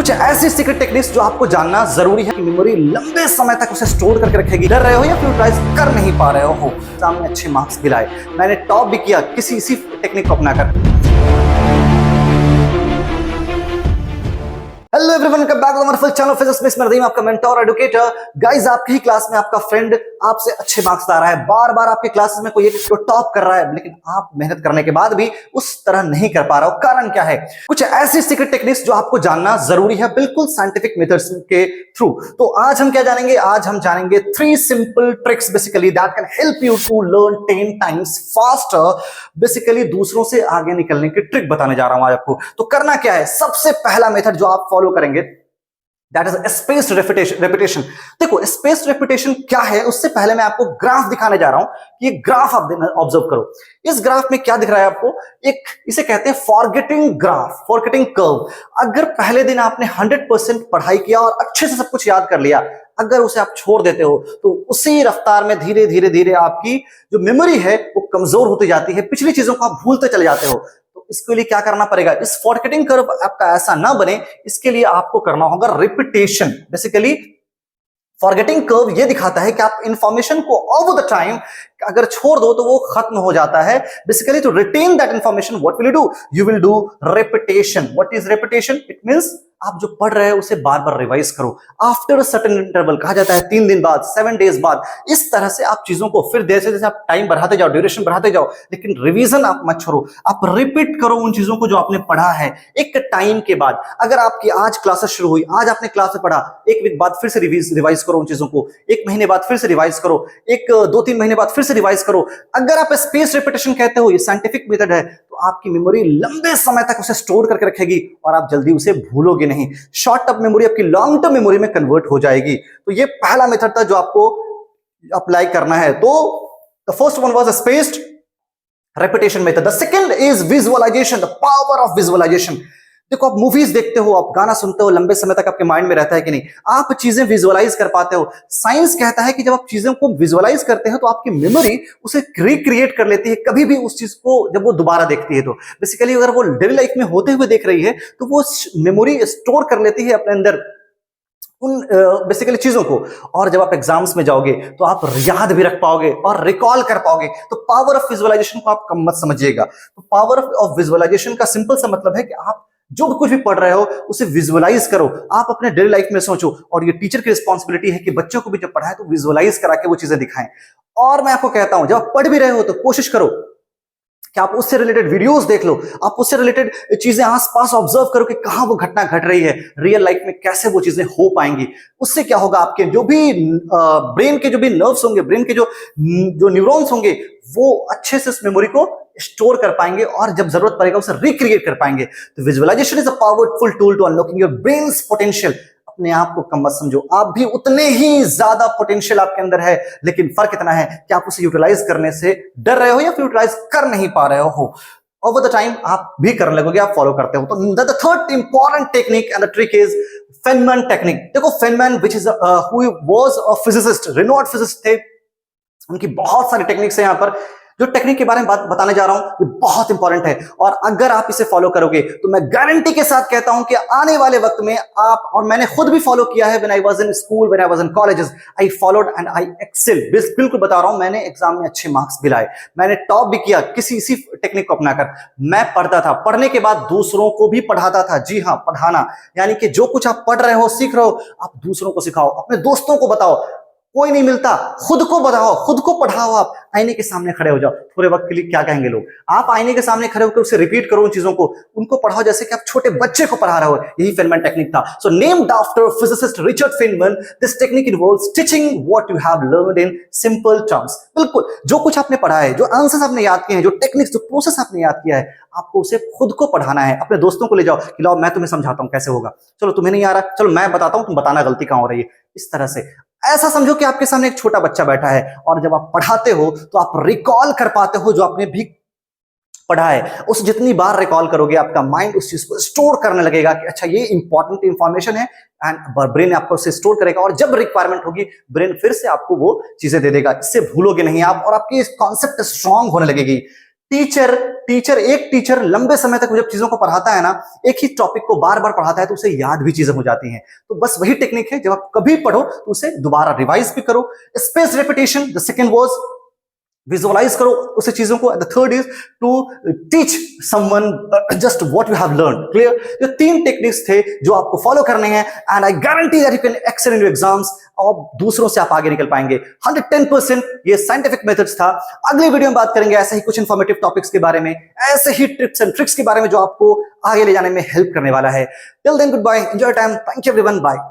कुछ ऐसी secret techniques जो आपको जानना जरूरी है कि मेमोरी लंबे समय तक उसे स्टोर करके रखेगी। डर रहे हो या फिर यूटिलाइज कर नहीं पा रहे हो, सामने अच्छे मार्क्स भी लाए, मैंने टॉप भी किया किसी इसी टेक्निक को अपनाकर। Hello everyone, welcome back to our full channel physics miss मैं रहीम, आपका मेंटर एडुकेटर। गाइस, आपकी ही क्लास में आपका फ्रेंड आपसे अच्छे मार्क्स ला रहा है, बार बार आपके क्लासेस में कोई एक टॉप कर रहा है, लेकिन आप मेहनत करने के बाद भी उस तरह नहीं कर पा रहे हो। कारण क्या है? कुछ ऐसी सीक्रेट टेक्निक्स जो आपको जानना जरूरी है, बिल्कुल साइंटिफिक मेथड्स के थ्रू। तो आज हम क्या जानेंगे? आज हम जानेंगे 3 simple tricks basically that can help you to learn 10 times faster. Basically दूसरों से आगे निकलने की ट्रिक बताने जा रहा हूं आज आपको। तो करना क्या है? सबसे पहला मेथड जो आप फॉलो करेंगे दैट इज स्पेस्ड रेपिटेशन। देखो, स्पेस्ड रेपिटेशन क्या है उससे पहले मैं आपको ग्राफ दिखाने जा रहा हूं कि ये ग्राफ आप ऑब्जर्व करो। इस ग्राफ में क्या दिख रहा है आपको? एक इसे कहते हैं फॉरगेटिंग ग्राफ, फॉरगेटिंग कर्व। अगर पहले दिन आपने 100% पढ़ाई किया और अच्छे से सब कुछ याद कर लिया, अगर उसे आप छोड़ देते हो तो उसी रफ्तार में धीरे धीरे धीरे आपकी जो मेमोरी है वो कमजोर होती जाती है, पिछली चीजों को आप भूलते चले जाते हो। इसके लिए क्या करना पड़ेगा? इस फॉरगेटिंग कर्व आपका ऐसा ना बने, इसके लिए आपको करना होगा रिपीटेशन। बेसिकली फॉरगेटिंग कर्व ये दिखाता है कि आप इंफॉर्मेशन को ओवर द टाइम अगर छोड़ दो तो वो खत्म हो जाता है। Basically to retain that information what will you will do repetition. What is repetition? It means आप जो पढ़ रहे हो उसे बार बार रिवाइज करो आफ्टर अ सर्टेन इंटरवल। कहा जाता है 3 दिन बाद, 7 डेज बाद। इस तरह से आप चीजों को फिर जैसे जैसे आप टाइम बढ़ाते जाओ, ड्यूरेशन बढ़ाते जाओ, लेकिन रिवीजन आप मत छोड़ो, आप रिपीट करो उन चीजों को जो आपने पढ़ा है एक टाइम के बाद। अगर आपकी आज क्लासेस शुरू हुई, आज आपने क्लास में पढ़ा, एक वीक बाद फिर से रिवाइज करो उन चीजों को, 1 महीने बाद फिर से रिवाइज करो, 2-3 महीने बाद फिर से रिवाइज करो। अगर आप स्पेस रिपीटेशन कहते हो, ये साइंटिफिक मेथड है, तो आपकी मेमोरी लंबे समय तक उसे स्टोर करके रखेगी और आप जल्दी उसे भूलोगे नहीं। शॉर्ट टर्म मेमोरी आपकी लॉन्ग टर्म मेमोरी में कन्वर्ट हो जाएगी। तो ये पहला मेथड था जो आपको अप्लाई करना है। तो the first one was spaced repetition method. The second is visualization, the power of visualization. देखो, आप मूवीज देखते हो, आप गाना सुनते हो, लंबे समय तक आपके माइंड में रहता है कि नहीं? आप चीजें विजुअलाइज कर पाते हो। साइंस कहता है कि जब आप चीजों को विजुअलाइज करते हो तो आपकी मेमोरी उसे रिक्रिएट कर लेती है कभी भी उस चीज को जब वो दोबारा देखती है। तो बेसिकली अगर वो डेली लाइफ में होते हुए देख रही है तो वो मेमोरी स्टोर कर लेती है अपने अंदर उन बेसिकली चीजों को, और जब आप एग्जाम्स में जाओगे तो आप याद भी रख पाओगे और रिकॉल कर पाओगे। तो पावर ऑफ विजुअलाइजेशन को आप कम मत समझिएगा। तो पावर ऑफ विजुअलाइजेशन का सिंपल सा मतलब है कि आप जो भी कुछ भी पढ़ रहे हो उसे विजुअलाइज करो, आप अपने डेली लाइफ में सोचो। और ये टीचर की रिस्पॉन्सिबिलिटी है कि बच्चों को भी जब पढ़ाए तो विजुअलाइज करा के वो चीजें दिखाएं। और मैं आपको कहता हूं, जब आप पढ़ भी रहे हो तो कोशिश करो कि आप उससे रिलेटेड वीडियोस देख लो, आप उससे रिलेटेड चीजें आसपास ऑब्जर्व करो कि कहां वो घटना घट रही है, रियल लाइफ में कैसे वो चीजें हो पाएंगी। उससे क्या होगा? आपके जो भी ब्रेन के जो भी नर्व्स होंगे, ब्रेन के जो न्यूरॉन्स होंगे, वो अच्छे से उस मेमोरी को स्टोर कर पाएंगे और जब जरूरत पड़ेगा उसे रिक्रिएट कर पाएंगे। तो visualisation is a powerful tool to unlocking your brain's potential. अपने आप को कम मत समझो, आप भी उतने ही ज्यादा पोटेंशियल आपके अंदर है, लेकिन फर्क इतना है कि आप उसे यूटिलाइज करने से डर रहे हो या फिर यूटिलाइज कर नहीं पा रहे हो। ओवर द टाइम आप भी करने लगोगे, आप फॉलो करते हो। तो the third important technique and the trick is Feynman technique. देखो, Feynman which is who was a physicist, renowned physicist थे। उनकी बहुत सारी टेक्निक्स है। यहां पर जो टेक्निक के बारे में बात बताने जा रहा हूं ये बहुत इंपॉर्टेंट है, और अगर आप इसे फॉलो करोगे तो मैं गारंटी के साथ कहता हूं कि आने वाले वक्त में आप, और मैंने खुद भी फॉलो किया है, when I was in school, when I was in colleges, I followed and I excel. बिल्कुल बता रहा हूं, मैंने एग्जाम में अच्छे मार्क्स भी लाए, मैंने टॉप भी किया किसी इसी टेक्निक को अपनाकर। मैं पढ़ता था, पढ़ने के बाद दूसरों को भी पढ़ाता था। जी हाँ, पढ़ाना यानी कि जो कुछ आप पढ़ रहे हो, सीख रहे हो, आप दूसरों को सिखाओ, अपने दोस्तों को बताओ। कोई नहीं मिलता, खुद को बताओ, खुद को पढ़ाओ। आप आईने के सामने खड़े हो जाओ, थोड़े वक्त के लिए क्या कहेंगे लोग, आप आईने के सामने खड़े होकर उसे रिपीट करो उन चीजों को, उनको पढ़ाओ जैसे कि आप छोटे बच्चे को पढ़ा रहे हो। यही फेनमैन टेक्निक था। सो named after physicist Richard Feynman, this technique involves teaching what you have learned in simple terms. बिल्कुल जो कुछ आपने पढ़ा है, जो आंसर्स आपने याद किए हैं, जो टेक्निक्स, जो प्रोसेस आपने याद किया है, आपको उसे खुद को पढ़ाना है। अपने दोस्तों को ले जाओ कि लाओ मैं तुम्हें समझाता हूं कैसे होगा, चलो तुम्हें नहीं आ रहा, चलो मैं बताता हूं, तुम बताना गलती कहां हो रही है। इस तरह से ऐसा समझो कि आपके सामने एक छोटा बच्चा बैठा है, और जब आप पढ़ाते हो तो आप रिकॉल कर पाते हो जो आपने भी पढ़ा है। उस जितनी बार रिकॉल करोगे आपका माइंड उस चीज को स्टोर करने लगेगा कि अच्छा ये इंपॉर्टेंट इंफॉर्मेशन है, एंड ब्रेन आपको उसे स्टोर करेगा, और जब रिक्वायरमेंट होगी ब्रेन फिर से आपको वो चीजें दे देगा। इससे भूलोगे नहीं आप, और आपकी कॉन्सेप्ट स्ट्रांग होने लगेगी। टीचर टीचर एक टीचर लंबे समय तक जब चीजों को पढ़ाता है ना, एक ही टॉपिक को बार बार पढ़ाता है, तो उसे याद भी चीजें हो जाती हैं। तो बस वही टेक्निक है, जब आप कभी पढ़ो तो उसे दोबारा रिवाइज भी करो। Space repetition, the second was visualise करो उसे चीजों को। The third is to teach someone just what you have learn. Clear? ये तीन टेक्निक्स थे जो आपको फॉलो करने हैं, and I guarantee that you can excel in your exams, और दूसरों से आप आगे निकल पाएंगे 110%। ये साइंटिफिक मेथड्स था। अगली वीडियो में बात करेंगे ऐसे ही कुछ इंफॉर्मेटिव टॉपिक्स के बारे में, ऐसे ही टिप्स एंड ट्रिक्स के बारे में जो आपको आगे ले जाने में हेल्प करने वाला है। Till then good bye, enjoy time, thank you everyone, bye.